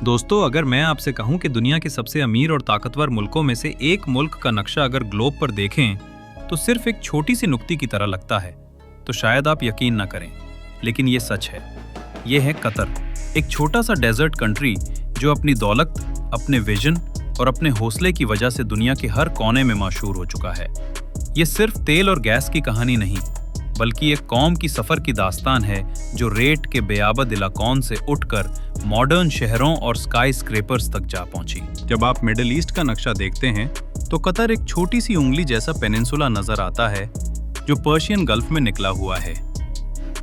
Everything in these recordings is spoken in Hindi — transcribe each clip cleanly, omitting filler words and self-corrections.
दोस्तों, अगर मैं आपसे कहूं कि दुनिया के सबसे अमीर और ताकतवर मुल्कों में से एक मुल्क का नक्शा अगर ग्लोब पर देखें तो सिर्फ एक छोटी सी नुक्ती की तरह लगता है, तो शायद आप यकीन न करें, लेकिन ये सच है। ये है कतर, एक छोटा सा डेजर्ट कंट्री जो अपनी दौलत, अपने विजन और अपने हौसले की वजह से दुनिया के हर कोने में मशहूर हो चुका है। ये सिर्फ तेल और गैस की कहानी नहीं, बल्कि एक कौम की सफर की दास्तान है जो रेत के बेआबद इलाकों से उठकर मॉडर्न शहरों और स्काई स्क्रेपर्स तक जा पहुंची। जब आप मिडिल ईस्ट का नक्शा देखते हैं तो कतर एक छोटी सी उंगली जैसा पेनिनसुला नजर आता है जो पर्शियन गल्फ में निकला हुआ है।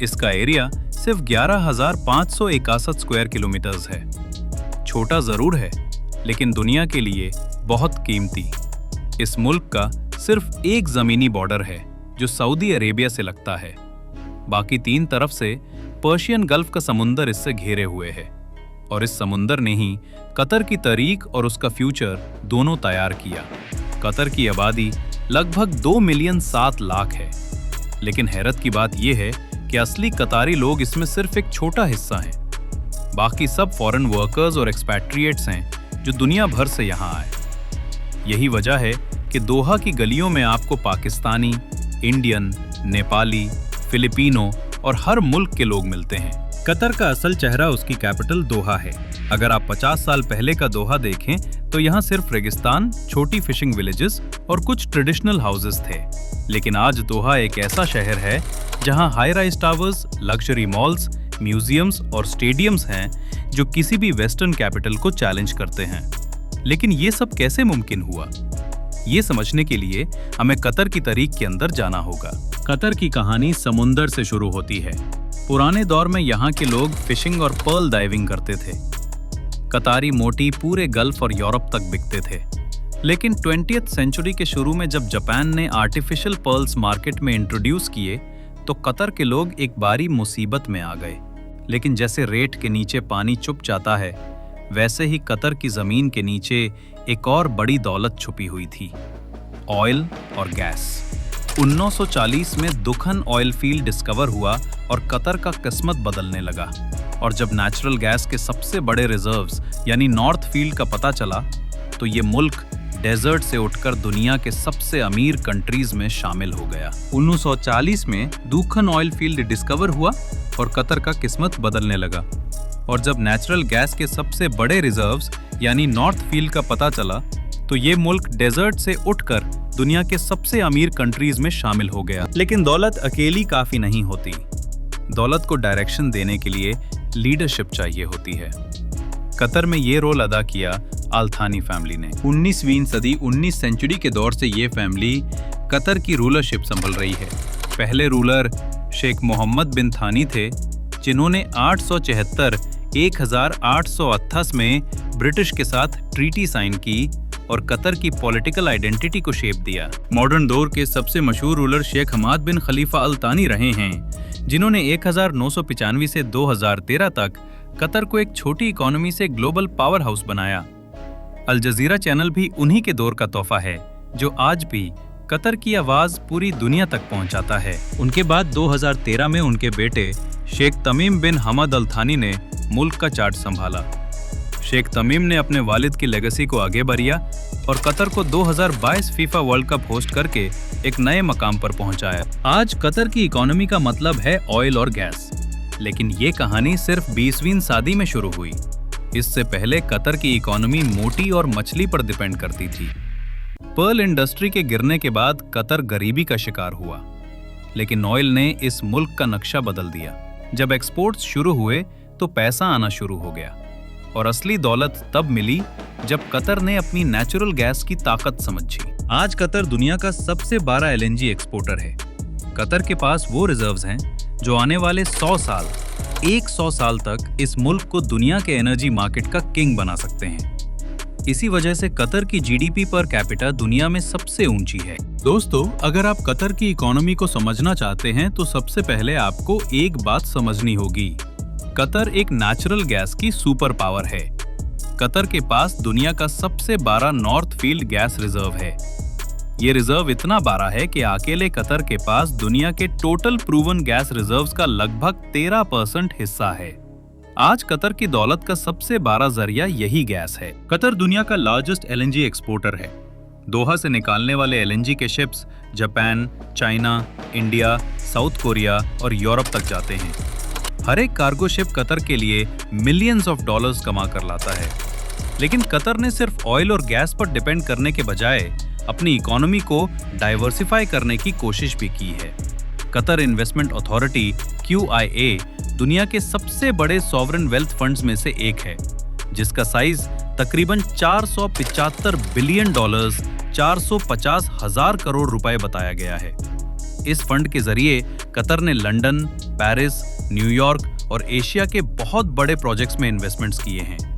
इसका एरिया सिर्फ 11,561 स्क्वायर किलोमीटर्स है। छोटा जरूर है, लेकिन दुनिया के लिए बहुत कीमती। इस मुल्क का सिर्फ एक जमीनी बॉर्डर है जो सऊदी अरेबिया से लगता है। बाकी 3 तरफ से पर्शियन गल्फ का समुंदर इससे घेरे हुए है, और इस समुंदर ने ही कतर की तारीख और उसका फ्यूचर दोनों तैयार किया। कतर की आबादी लगभग 2,07,00,000 है, लेकिन हैरत की बात यह है कि असली कतारी लोग इसमें सिर्फ एक छोटा हिस्सा हैं। बाकी सब फॉरेन वर्कर्स और एक्सपैट्रिएट्स हैं जो दुनिया भर से यहाँ आए। यही वजह है कि दोहा की गलियों में आपको पाकिस्तानी, इंडियन, नेपाली, फिलिपिनो और हर मुल्क के लोग मिलते हैं। कतर का असल चेहरा उसकी कैपिटल दोहा है। अगर आप 50 साल पहले का दोहा देखें तो यहाँ सिर्फ रेगिस्तान, छोटी फिशिंग विलेजेस और कुछ ट्रेडिशनल हाउसेस थे। लेकिन आज दोहा एक ऐसा शहर है जहाँ high rise towers, luxury malls, museums और स्टेडियम्स हैं जो किसी भी वेस्टर्न कैपिटल को चैलेंज करते हैं। लेकिन ये सब कैसे मुमकिन हुआ? ये समझने के लिए हमें कतर की तारीख के अंदर जाना होगा। कतर की कहानी समुंदर से शुरू होती है। पुराने दौर में यहाँ के लोग फिशिंग और पर्ल डाइविंग करते थे। कतारी मोटी पूरे गल्फ और यूरोप तक बिकते थे। लेकिन 20th सेंचुरी के शुरू में जब जापान ने आर्टिफिशियल पर्ल्स मार्केट में इंट्रोड्यूस किए तो कतर के लोग एक बारी मुसीबत में आ गए। लेकिन जैसे रेत के नीचे पानी छुप जाता है, वैसे ही कतर की जमीन के नीचे एक और बड़ी दौलत छुपी हुई थी, ऑयल और गैस। 1940 में दुखन ऑयल फील्ड डिस्कवर हुआ और कतर का किस्मत बदलने लगा। और जब नेचुरल गैस के सबसे बड़े रिजर्व्स यानी नॉर्थ फील्ड का पता चला तो ये मुल्क डेजर्ट से उठकर दुनिया के सबसे अमीर कंट्रीज में शामिल हो गया। 1940 में दुखन ऑयल फील्ड डिस्कवर हुआ और कतर का किस्मत बदलने लगा। और जब नेचुरल गैस के सबसे बड़े रिजर्व्स यानी नॉर्थ फील्ड का पता चला तो ये मुल्क डेजर्ट से उठकर दुनिया के सबसे अमीर कंट्रीज में शामिल हो गया। लेकिन दौलत अकेली काफी नहीं होती। दौलत को डायरेक्शन देने के लिए लीडरशिप चाहिए होती है। कतर में ये रोल अदा किया अल-थानी फैमिली ने। 19वीं सदी 19 सेंचुरी के दौर से ये फैमिली कतर की रूलरशिप संभल रही है। पहले रूलर शेख मोहम्मद बिन थानी थे, जिन्होंने 1878 में ब्रिटिश के साथ ट्रीटी साइन की और कतर की पॉलिटिकल आइडेंटिटी को शेप दिया। मॉडर्न दौर के सबसे मशहूर रूलर शेख हमाद बिन खलीफा अल-तानी रहे हैं, जिन्होंने 1995 से 2013 तक कतर को एक छोटी इकोनॉमी से ग्लोबल पावर हाउस बनाया। अल जजीरा चैनल भी उन्हीं के दौर का तोहफा है, जो आज भी कतर की आवाज पूरी दुनिया तक पहुंचाता है। उनके बाद 2013 में उनके बेटे शेख तमीम बिन हमद अल-थानी ने मुल्क का चार्ज संभाला। शेख तमीम ने अपने वालिद की लेगेसी को आगे बढ़ाया और कतर को 2022 फीफा वर्ल्ड कप होस्ट करके एक नए मकाम पर पहुंचाया। आज कतर की इकोनॉमी का मतलब है ऑयल और गैस। लेकिन ये कहानी सिर्फ 20वीं सदी में शुरू हुई। इससे पहले कतर की इकोनॉमी मोटी और मछली पर डिपेंड करती थी। पर्ल इंडस्ट्री के गिरने के बाद कतर गरीबी का शिकार हुआ, लेकिन ऑयल ने इस मुल्क का नक्शा बदल दिया। जब एक्सपोर्ट्स शुरू हुए तो पैसा आना शुरू हो गया, और असली दौलत तब मिली जब कतर ने अपनी नेचुरल गैस की ताकत समझी। आज कतर दुनिया का सबसे बड़ा LNG एक्सपोर्टर है। कतर के पास वो रिजर्व्स हैं जो आने वाले 100 साल तक इस मुल्क को दुनिया के एनर्जी मार्केट का किंग बना सकते हैं। इसी वजह से कतर की GDP पर कैपिटा दुनिया में सबसे ऊंची है। दोस्तों, अगर आप कतर की इकोनॉमी को समझना चाहते हैं तो सबसे पहले आपको एक बात समझनी होगी। कतर एक नेचुरल गैस की सुपर पावर है। कतर के पास दुनिया का सबसे बड़ा नॉर्थ फील्ड गैस रिजर्व है। ये रिजर्व इतना बड़ा है कि अकेले कतर के पास दुनिया के टोटल प्रूवन गैस रिजर्व्स का लगभग 13% हिस्सा है। आज कतर की दौलत का सबसे बड़ा जरिया यही गैस है। कतर दुनिया का लार्जेस्ट एलएनजी एक्सपोर्टर है। दोहा से निकालने वाले एलएनजी के ships Japan, China, India, south Korea और यूरोप तक जाते हैं। हर एक कार्गो शिप कतर के लिए मिलियंस ऑफ डॉलर्स कमा कर लाता है। लेकिन कतर ने सिर्फ ऑयल और गैस पर डिपेंड करने के बजाय अपनी इकोनॉमी को डाइवर्सिफाई करने की कोशिश भी की है। कतर इन्वेस्टमेंट अथॉरिटी QIA दुनिया के सबसे बड़े सॉवरेन वेल्थ फंड्स में से एक है, जिसका साइज तकरीबन 475 बिलियन डॉलर्स 450,000 करोड़ रुपए बताया गया है। इस फंड के जरिए कतर ने लंदन, पेरिस, न्यूयॉर्क और एशिया के बहुत बड़े प्रोजेक्ट्स में इन्वेस्टमेंट्स किए हैं।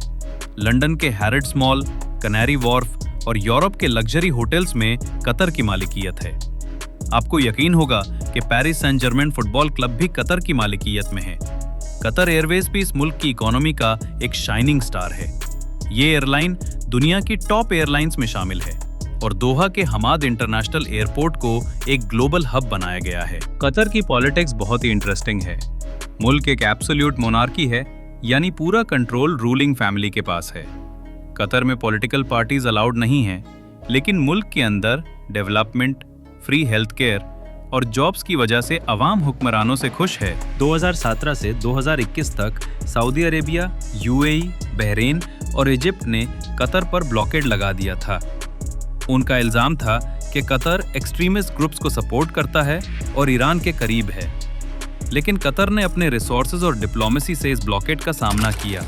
लंदन के हैरिड्स मॉल, कनारी वॉर्फ और यूरोप के लग्जरी होटल्स में कतर की मालिकियत है। आपको यकीन होगा कि Paris Saint Germain football club भी कतर की मालिकियत में है। कतर एयरवेज भी इस मुल्क की इकोनॉमी का एक शाइनिंग स्टार है। ये एयरलाइन दुनिया की टॉप एयरलाइंस में शामिल है और दोहा के हमाद इंटरनेशनल एयरपोर्ट को एक ग्लोबल हब बनाया गया है। कतर की पॉलिटिक्स बहुत ही इंटरेस्टिंग है। मुल्क एक एब्सोल्यूट मोनार्की है, यानी पूरा कंट्रोल रूलिंग फैमिली के पास है। कतर में पॉलिटिकल पार्टीज अलाउड नहीं हैं, लेकिन मुल्क के अंदर डेवलपमेंट, फ्री हेल्थ केयर और जॉब्स की वजह से अवाम हुक्मरानों से खुश है। 2017 से 2021 तक सऊदी अरेबिया, UAE, बहरीन और इजिप्ट ने कतर पर ब्लॉकेड लगा दिया था। उनका इल्जाम था कि कतर एक्सट्रीमिस्ट ग्रुप्स को सपोर्ट करता है और ईरान के करीब है। लेकिन कतर ने अपने रिसोर्सेज और डिप्लोमेसी से इस ब्लॉकेड का सामना किया।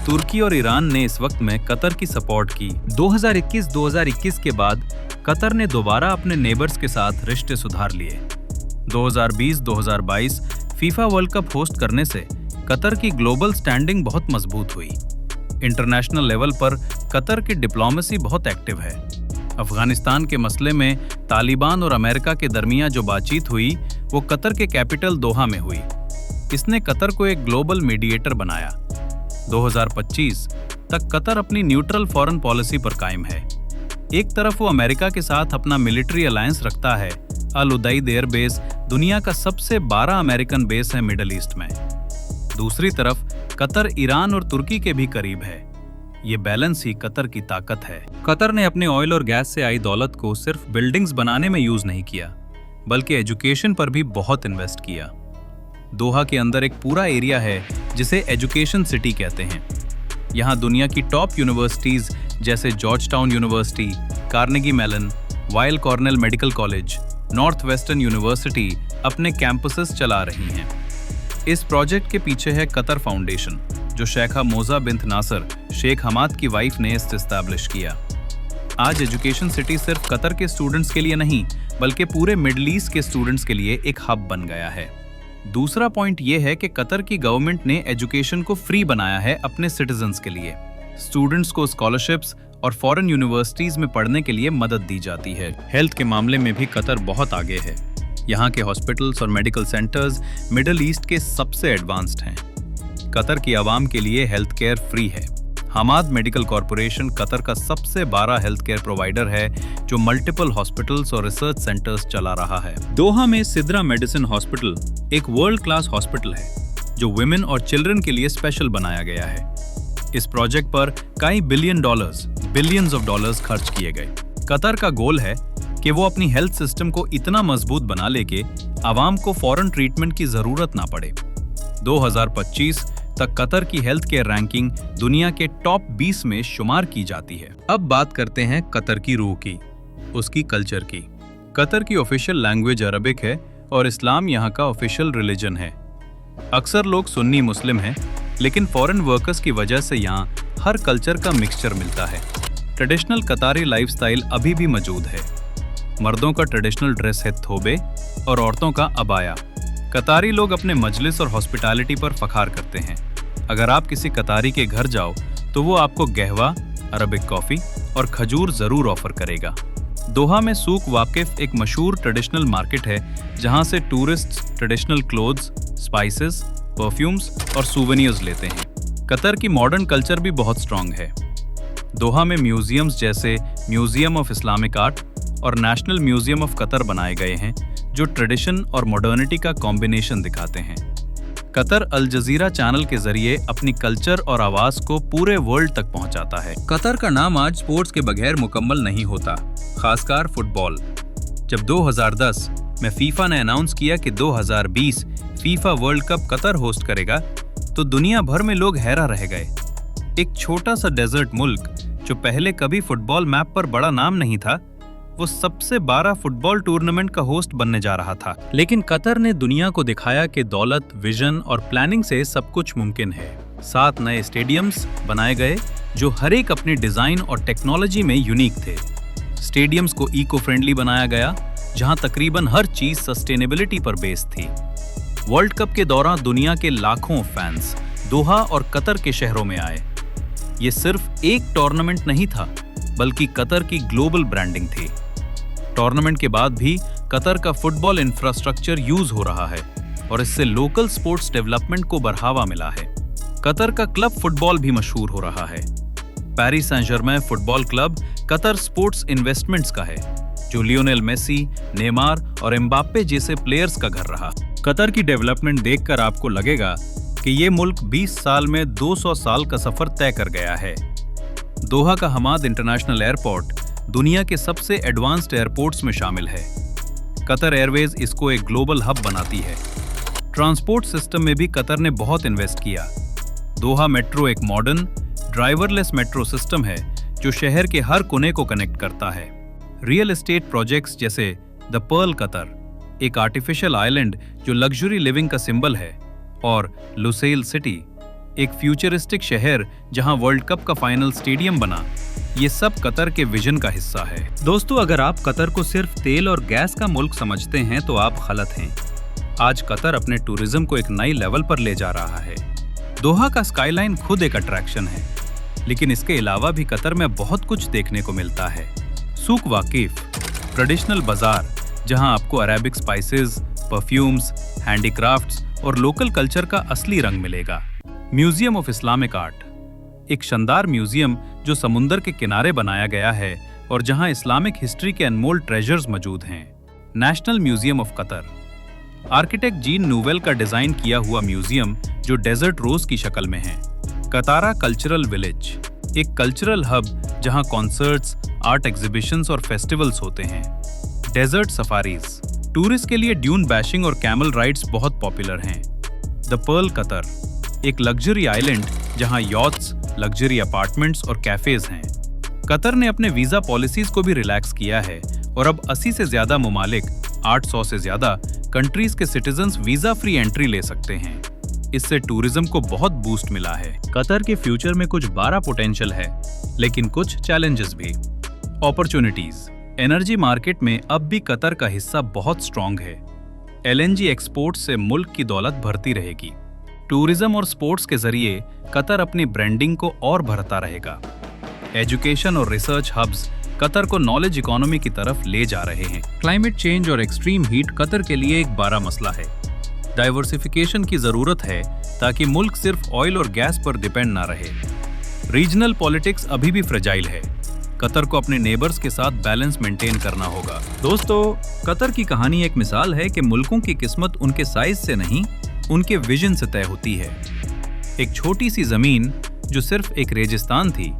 तुर्की और ईरान ने इस वक्त में कतर की सपोर्ट की। 2021 के बाद कतर ने दोबारा अपने नेबर्स के साथ रिश्ते सुधार लिए। 2020-2022 फीफा वर्ल्ड कप होस्ट करने से कतर की ग्लोबल स्टैंडिंग बहुत मजबूत हुई। इंटरनेशनल लेवल पर कतर की डिप्लोमेसी बहुत एक्टिव है। अफगानिस्तान के मसले में तालिबान और अमेरिका के दरमियान जो बातचीत हुई वो कतर के कैपिटल दोहा में हुई। इसने कतर को एक ग्लोबल मीडिएटर बनाया। 2025 तक कतर अपनी न्यूट्रल फॉरेन पॉलिसी पर कायम है। एक तरफ वो अमेरिका के साथ अपना मिलिट्री अलायंस रखता है। अल उदैद एयर बेस दुनिया का सबसे बड़ा अमेरिकन बेस है मिडल ईस्ट में। दूसरी तरफ कतर ईरान और तुर्की के भी करीब है। ये बैलेंस ही कतर की ताकत है। कतर ने अपने ऑयल और गैस से आई दौलत को सिर्फ बिल्डिंग्स बनाने में यूज नहीं किया, बल्कि एजुकेशन पर भी बहुत इन्वेस्ट किया। दोहा के अंदर एक पूरा एरिया है जिसे एजुकेशन सिटी कहते हैं। यहाँ दुनिया की टॉप यूनिवर्सिटीज जैसे George town university, Carnegie Mellon, while Cornell medical college, north western university अपने कैंपसेस चला रही हैं। इस प्रोजेक्ट के पीछे है कतर फाउंडेशन, जो शेखा मोजा बिन्त नासर, शेख हमाद की वाइफ ने एस्टैब्लिश किया। आज एजुकेशन सिटी सिर्फ कतर के स्टूडेंट्स के लिए नहीं, बल्कि पूरे मिडल ईस्ट के स्टूडेंट्स के लिए एक हब बन गया है। दूसरा पॉइंट यह है कि कतर की गवर्नमेंट ने एजुकेशन को फ्री बनाया है अपने सिटीजन्स के लिए। स्टूडेंट्स को स्कॉलरशिप्स और फॉरेन यूनिवर्सिटीज में पढ़ने के लिए मदद दी जाती है। हेल्थ के मामले में भी कतर बहुत आगे है। यहाँ के हॉस्पिटल्स और मेडिकल सेंटर्स मिडल ईस्ट के सबसे एडवांस्ड हैं। कतर की आवाम के लिए हेल्थ केयर फ्री है। हमाद मेडिकल कॉरपोरेशन कतर का सबसे बड़ा हेल्थ केयर प्रोवाइडर है, जो मल्टीपल हॉस्पिटल्स और रिसर्च सेंटर्स चला रहा है। दोहा में सिद्रा मेडिसिन हॉस्पिटल एक वर्ल्ड क्लास हॉस्पिटल है, जो वुमेन और चिल्ड्रन के लिए स्पेशल बनाया गया है। इस प्रोजेक्ट पर कई बिलियंस ऑफ डॉलर्स खर्च किए गए। कतर का गोल है कि वो अपनी हेल्थ सिस्टम को इतना मजबूत बना ले कि आवाम को फॉरेन ट्रीटमेंट की जरूरत ना पड़े। 2025 तक कतर की हेल्थ केयर रैंकिंग दुनिया के टॉप 20 में शुमार की जाती है। अब बात करते हैं कतर की रूह की, उसकी कल्चर की। कतर की ऑफिशियल लैंग्वेज अरबिक है और इस्लाम यहाँ का ऑफिशियल रिलीजन है। अक्सर लोग सुन्नी मुस्लिम हैं, लेकिन फॉरेन वर्कर्स की वजह से यहाँ हर कल्चर का मिक्सचर मिलता है। ट्रेडिशनल कतारी लाइफस्टाइल अभी भी मौजूद है। मर्दों का ट्रेडिशनल ड्रेस है थोबे और औरतों का अबाया। कतारी लोग अपने मजलिस और हॉस्पिटैलिटी पर फखार करते हैं। अगर आप किसी कतारी के घर जाओ तो वो आपको कहवा, अरबिक कॉफी और खजूर जरूर ऑफर करेगा। दोहा में सूक वाकिफ एक मशहूर ट्रेडिशनल मार्केट है, जहां से tourist traditional clothes, spices, perfumes और सूवेनियर्स लेते हैं। कतर की मॉडर्न कल्चर भी बहुत स्ट्रांग है। दोहा में म्यूजियम्स जैसे म्यूजियम ऑफ इस्लामिक आर्ट और नेशनल म्यूजियम ऑफ कतर बनाए गए हैं, जो ट्रेडिशन और मॉडर्निटी का कॉम्बिनेशन दिखाते हैं। कतर अल जजीरा चैनल के जरिए अपनी कल्चर और आवाज को पूरे वर्ल्ड तक पहुंचाता है। कतर का नाम आज स्पोर्ट्स के बगैर मुकम्मल नहीं होता, खासकर फुटबॉल। जब 2010 में फीफा ने अनाउंस किया कि 2020 FIFA world cup Qatar host करेगा, तो दुनिया भर में लोग हैरान रह गए। एक छोटा सा डेजर्ट मुल्क जो पहले कभी फुटबॉल मैप पर बड़ा नाम नहीं था, वो सबसे 12 फुटबॉल टूर्नामेंट का होस्ट बनने जा रहा था। लेकिन कतर ने दुनिया को दिखाया कि दौलत, विजन और प्लानिंग से सब कुछ मुमकिन है। 7 नए स्टेडियम्स बनाए गए जो हर एक अपनी डिजाइन और टेक्नोलॉजी में यूनिक थे। स्टेडियम्स को इको फ्रेंडली बनाया गया, जहां तकरीबन हर चीज सस्टेनेबिलिटी पर बेस्ड थी। वर्ल्ड कप के दौरान दुनिया के लाखों फैंस दोहा और कतर के शहरों में आए। ये सिर्फ एक टूर्नामेंट नहीं था, बल्कि कतर की ग्लोबल ब्रांडिंग थी। टूर्नामेंट के बाद भी कतर का फुटबॉल इंफ्रास्ट्रक्चर यूज हो रहा है और इससे लोकल स्पोर्ट्स डेवलपमेंट को बढ़ावा मिला है। कतर का क्लब फुटबॉल भी मशहूर हो रहा है। Paris Saint Germain football club Qatar sports investments का है, जो लियोनेल मेसी, नेमार और एम्बाप्पे जैसे प्लेयर्स का घर रहा। कतर की डेवलपमेंट देखकर आपको लगेगा कि ये मुल्क 20 साल में 200 साल का सफर तय कर गया है। दोहा का हमाद इंटरनेशनल एयरपोर्ट दुनिया के सबसे एडवांस्ड एयरपोर्ट्स में शामिल है। कतर एयरवेज इसको एक ग्लोबल हब बनाती है। ट्रांसपोर्ट सिस्टम में भी कतर ने बहुत इन्वेस्ट किया। दोहा मेट्रो एक मॉडर्न, ड्राइवरलेस मेट्रो सिस्टम है जो शहर के हर कोने को कनेक्ट करता है। रियल एस्टेट प्रोजेक्ट्स जैसे द पर्ल कतर, एक आर्टिफिशियल आइलैंड जो लग्जरी लिविंग का सिंबल है, और लुसेल सिटी, एक फ्यूचरिस्टिक शहर जहां वर्ल्ड कप का फाइनल स्टेडियम बना, ये सब कतर के विजन का हिस्सा है। दोस्तों, अगर आप कतर को सिर्फ तेल और गैस का मुल्क समझते हैं तो आप गलत हैं। आज कतर अपने टूरिज्म को एक नई लेवल पर ले जा रहा है। दोहा का स्काईलाइन खुद एक अट्रैक्शन है, लेकिन इसके अलावा भी कतर में बहुत कुछ देखने को मिलता है। सूक वाकिफ, ट्रेडिशनल बाजार जहां आपको अरेबिक स्पाइसेस, परफ्यूम्स, हैंडीक्राफ्ट्स और लोकल कल्चर का असली रंग मिलेगा। म्यूजियम ऑफ इस्लामिक आर्ट, एक शानदार म्यूजियम जो समुंदर के किनारे बनाया गया है और जहां इस्लामिक हिस्ट्री के अनमोल ट्रेजर्स मौजूद हैं। National museum of Qatar, architect Jean Nouvel का डिजाइन किया हुआ म्यूजियम जो डेजर्ट रोज की शक्ल में है। कतारा कल्चरल विलेज, एक कल्चरल हब जहां कॉन्सर्ट्स, आर्ट एग्जीबिशंस और फेस्टिवल्स होते हैं। डेजर्ट सफारीज, टूरिस्ट के लिए ड्यून बैशिंग और कैमल राइड्स बहुत पॉपुलर हैं। द पर्ल कतर, एक लग्जरी आइलैंड जहां यॉट्स, लग्जरी अपार्टमेंट्स और कैफेज हैं। कतर ने अपने वीजा पॉलिसीज को भी रिलैक्स किया है और अब 80 से ज्यादा ममालिक, 800 से ज्यादा कंट्रीज के सिटीजन्स वीजा फ्री एंट्री ले सकते हैं। इससे टूरिज्म को बहुत बूस्ट मिला है। कतर के फ्यूचर में कुछ बड़ा पोटेंशियल है, लेकिन कुछ चैलेंजेस भी। अपॉर्चुनिटीज, एनर्जी मार्केट में अब भी कतर का हिस्सा बहुत स्ट्रांग है। LNG एक्सपोर्ट से मुल्क की दौलत बढ़ती रहेगी। टूरिज्म और स्पोर्ट्स के जरिए कतर अपनी ब्रांडिंग को और बढ़ाता रहेगा। एजुकेशन और रिसर्च हब्स कतर को नॉलेज इकोनॉमी की तरफ ले जा रहे हैं। क्लाइमेट चेंज और एक्सट्रीम हीट कतर के लिए एक बड़ा मसला है। डाइवर्सिफिकेशन की जरूरत है ताकि मुल्क सिर्फ ऑयल और गैस पर डिपेंड ना रहे। रीजनल पॉलिटिक्स अभी भी फ्रेजाइल है। कतर को अपने नेबर्स के साथ बैलेंस मेंटेन करना होगा। दोस्तों, कतर की कहानी एक मिसाल है कि मुल्कों की किस्मत उनके साइज से नहीं, उनके विजन से तय होती है। एक छोटी सी जमीन जो सिर्फ एक रेगिस्तान थी,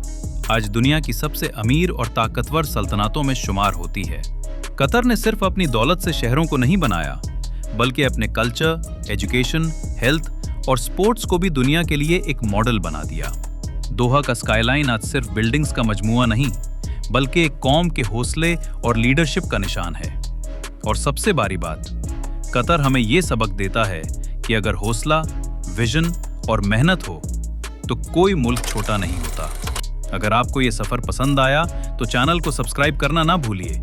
आज दुनिया की सबसे अमीर और ताकतवर सल्तनतों में शुमार होती है। कतर ने सिर्फ अपनी दौलत से शहरों को नहीं बनाया, बल्कि अपने कल्चर, एजुकेशन, हेल्थ और स्पोर्ट्स को भी दुनिया के लिए एक मॉडल बना दिया। दोहा का स्काईलाइन आज सिर्फ बिल्डिंग्स का मजमुआ नहीं, बल्कि एक कौम के हौसले और लीडरशिप का निशान है। और सबसे बड़ी बात, कतर हमें ये सबक देता है कि अगर हौसला, विजन और मेहनत हो तो कोई मुल्क छोटा नहीं होता। अगर आपको ये सफर पसंद आया तो चैनल को सब्सक्राइब करना ना भूलिए,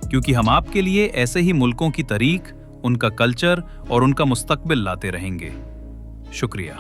क्योंकि हम आपके लिए ऐसे ही मुल्कों की तारीख, उनका कल्चर और उनका मुस्तकबिल लाते रहेंगे। शुक्रिया।